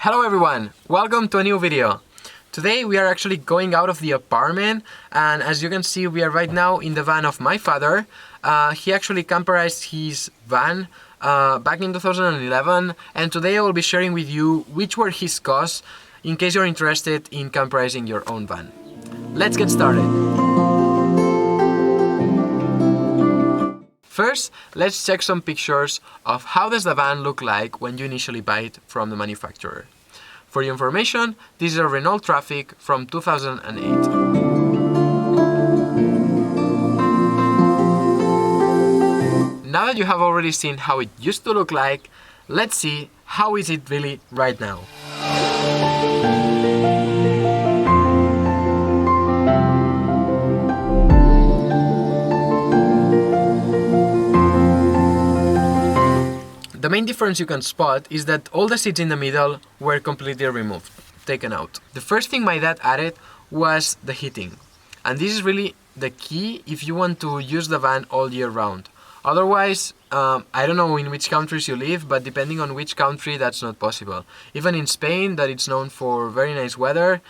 Hello everyone, welcome to a new video. Today we are actually going out of the apartment, and as you can see we are right now in the van of my father. He actually camperized his van back in 2011, and today I will be sharing with you which were his costs in case you're interested in camperizing your own van. Let's get started. First, let's check some pictures of how does the van look like when you initially buy it from the manufacturer. For your information, this is a Renault Traffic from 2008. Now that you have already seen how it used to look like, let's see how is it really right now. The main difference you can spot is that all the seats in the middle were completely removed, taken out. The first thing my dad added was the heating. And this is really the key if you want to use the van all year round. Otherwise, I don't know in which countries you live, but depending on which country, that's not possible. Even in Spain, that it's known for very nice weather,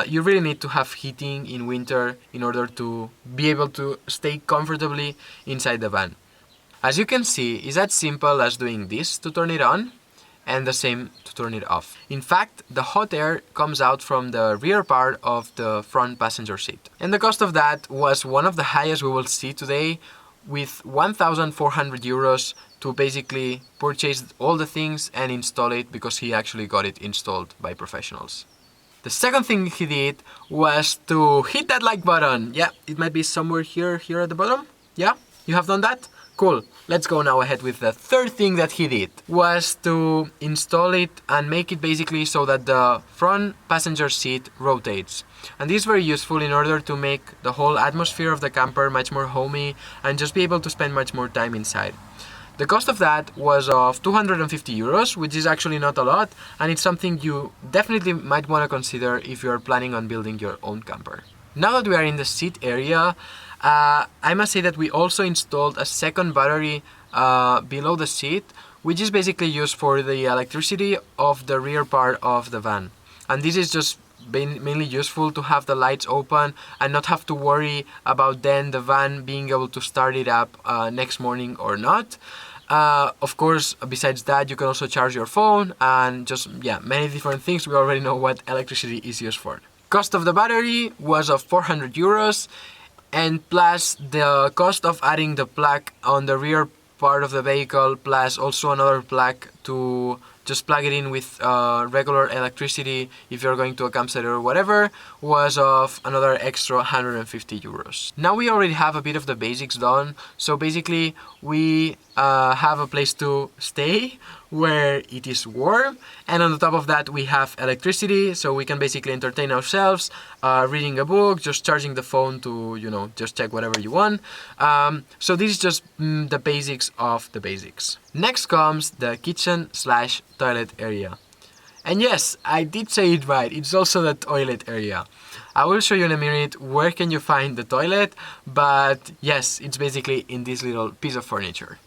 you really need to have heating in winter in order to be able to stay comfortably inside the van. As you can see, it's as simple as doing this to turn it on and the same to turn it off. In fact, the hot air comes out from the rear part of the front passenger seat. And the cost of that was one of the highest we will see today, with 1,400 euros to basically purchase all the things and install it, because he actually got it installed by professionals. The second thing he did was to hit that like button. Yeah, it might be somewhere here at the bottom. Yeah, you have done that? Cool. Let's go now ahead with the third thing that he did, was to install it and make it basically so that the front passenger seat rotates. And this is very useful in order to make the whole atmosphere of the camper much more homey and just be able to spend much more time inside. The cost of that was of 250 euros, which is actually not a lot, and it's something you definitely might want to consider if you're planning on building your own camper. Now that we are in the seat area, I must say that we also installed a second battery below the seat, which is basically used for the electricity of the rear part of the van. And this is just mainly useful to have the lights open and not have to worry about then the van being able to start it up next morning or not. Of course, besides that, you can also charge your phone and just, many different things. We already know what electricity is used for. Cost of the battery was of 400 euros. And plus the cost of adding the plug on the rear part of the vehicle, plus also another plug to just plug it in with regular electricity if you're going to a campsite or whatever, was of another extra 150 euros. Now we already have a bit of the basics done, so basically we have a place to stay where it is warm, and on the top of that we have electricity, so we can basically entertain ourselves, reading a book, just charging the phone to, just check whatever you want. So this is just the basics of the basics. Next comes the kitchen/toilet area. And yes, I did say it right, it's also the toilet area. I will show you in a minute where can you find the toilet, but yes, it's basically in this little piece of furniture.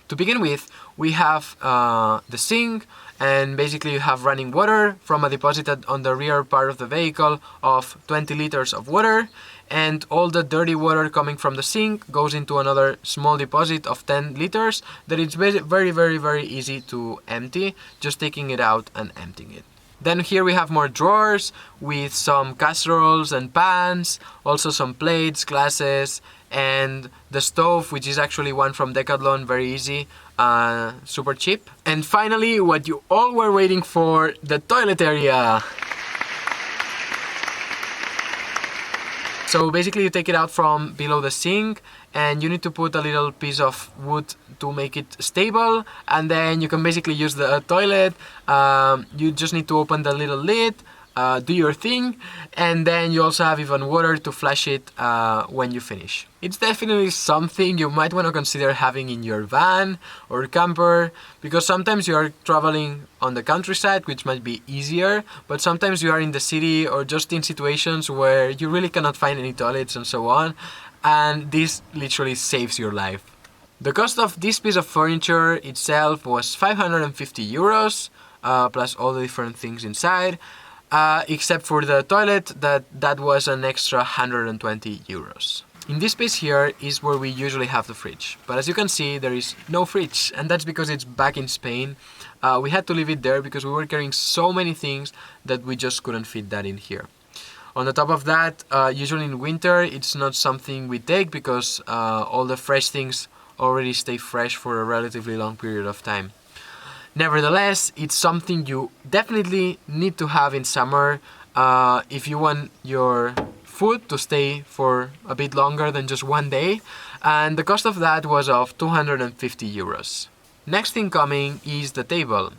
To begin with, we have the sink, and basically you have running water from a deposit on the rear part of the vehicle of 20 liters of water, and all the dirty water coming from the sink goes into another small deposit of 10 liters that it's very easy to empty, just taking it out and emptying it. Then here we have more drawers with some casseroles and pans, also some plates, glasses, and the stove, which is actually one from Decathlon, very easy, super cheap. And finally, what you all were waiting for, the toilet area. So basically you take it out from below the sink, and you need to put a little piece of wood to make it stable, and then you can basically use the toilet. You just need to open the little lid, do your thing, and then you also have even water to flush it when you finish. It's definitely something you might want to consider having in your van or camper, because sometimes you are traveling on the countryside, which might be easier, but sometimes you are in the city or just in situations where you really cannot find any toilets and so on, and this literally saves your life. The cost of this piece of furniture itself was 550 euros. plus all the different things inside. Except for the toilet, that was an extra 120 euros. In this space here is where we usually have the fridge, but as you can see there is no fridge, and that's because it's back in Spain. We had to leave it there because we were carrying so many things that we just couldn't fit that in here. On the top of that, usually in winter it's not something we take because all the fresh things already stay fresh for a relatively long period of time. Nevertheless, it's something you definitely need to have in summer if you want your food to stay for a bit longer than just one day, and the cost of that was of 250 euros. Next thing coming is the table,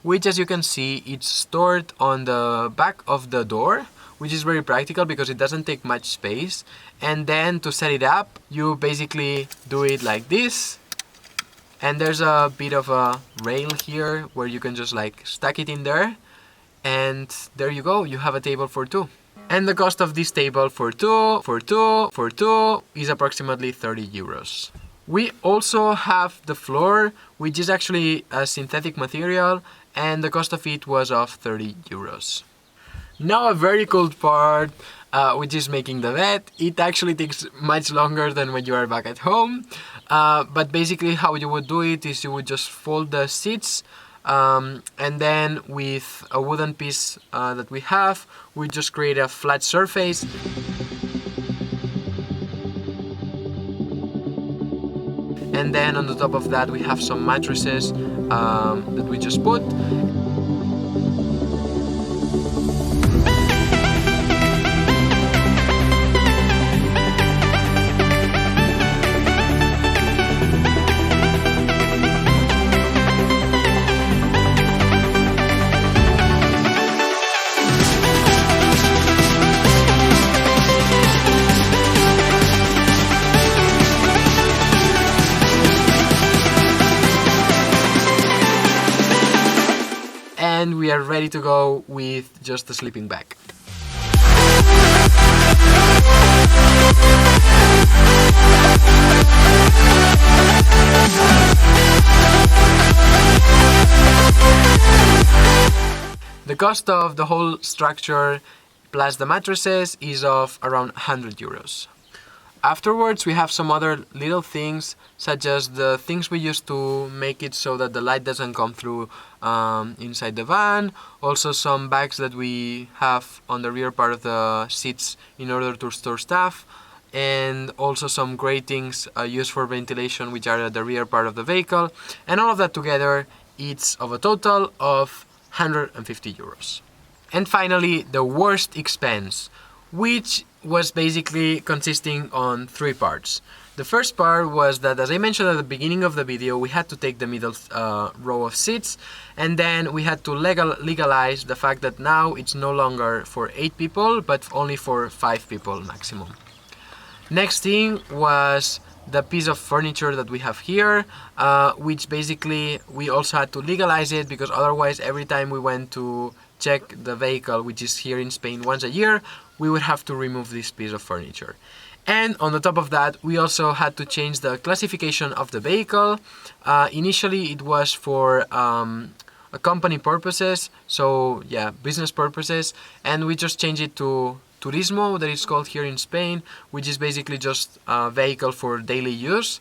which as you can see it's stored on the back of the door, which is very practical because it doesn't take much space. And then to set it up, you basically do it like this, and there's a bit of a rail here where you can just like stack it in there, and there you go, you have a table for two. And the cost of this table for two is approximately 30 euros. We also have the floor, which is actually a synthetic material, and the cost of it was of 30 euros. Now a very cool part, which is making the bed. It actually takes much longer than when you are back at home, but basically how you would do it is you would just fold the seats, and then with a wooden piece that we have, we just create a flat surface. And then on the top of that we have some mattresses that we just put. And we are ready to go with just the sleeping bag. The cost of the whole structure plus the mattresses is of around 100 euros. Afterwards we have some other little things, such as the things we use to make it so that the light doesn't come through inside the van. Also some bags that we have on the rear part of the seats in order to store stuff. And also some gratings used for ventilation, which are at the rear part of the vehicle. And all of that together, it's of a total of 150 euros. And finally, the worst expense, which was basically consisting on three parts. The first part was that, as I mentioned at the beginning of the video, we had to take the middle row of seats, and then we had to legalize the fact that now it's no longer for 8 people, but only for 5 people maximum. Next thing was the piece of furniture that we have here, which basically we also had to legalize it, because otherwise every time we went to check the vehicle, which is here in Spain once a year, we would have to remove this piece of furniture. And on the top of that, we also had to change the classification of the vehicle. Initially it was for company purposes, so yeah, business purposes, and we just changed it to Turismo, that is called here in Spain, which is basically just a vehicle for daily use.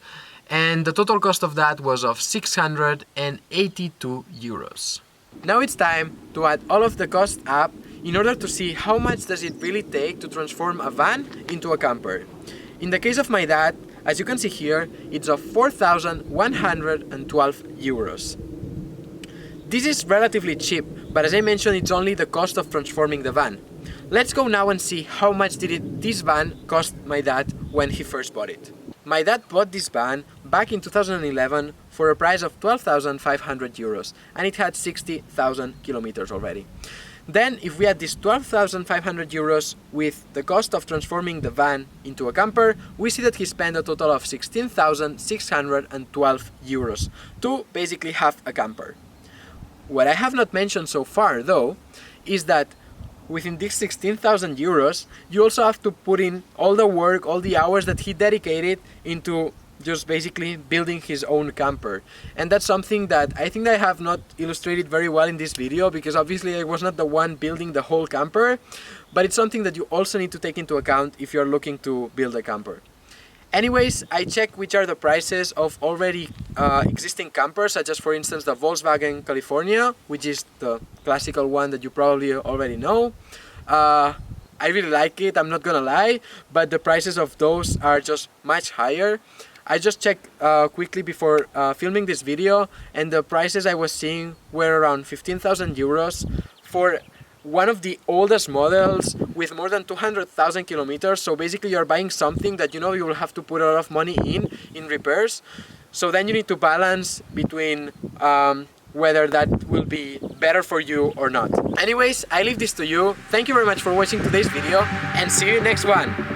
And the total cost of that was of 682 euros. Now it's time to add all of the costs up in order to see how much does it really take to transform a van into a camper. In the case of my dad, as you can see here, it's of 4,112 euros. This is relatively cheap, but as I mentioned, it's only the cost of transforming the van. Let's go now and see how much did this van cost my dad when he first bought it. My dad bought this van back in 2011 for a price of 12,500 euros, and it had 60,000 kilometers already. Then if we add this 12,500 euros with the cost of transforming the van into a camper, we see that he spent a total of 16,612 euros to basically have a camper. What I have not mentioned so far though is that within these 16,000 euros, you also have to put in all the work, all the hours that he dedicated into just basically building his own camper. And that's something that I think I have not illustrated very well in this video, because obviously I was not the one building the whole camper, but it's something that you also need to take into account if you're looking to build a camper. Anyways, I checked which are the prices of already existing campers, such as for instance the Wolkswagen California, which is the classical one that you probably already know. I really like it, I'm not gonna lie, but the prices of those are just much higher. I just checked quickly before filming this video, and the prices I was seeing were around 15,000 euros for one of the oldest models with more than 200,000 kilometers. So basically you're buying something that you know you will have to put a lot of money in repairs. So then you need to balance between whether that will be better for you or not. Anyways, I leave this to you. Thank you very much for watching today's video, and see you next one.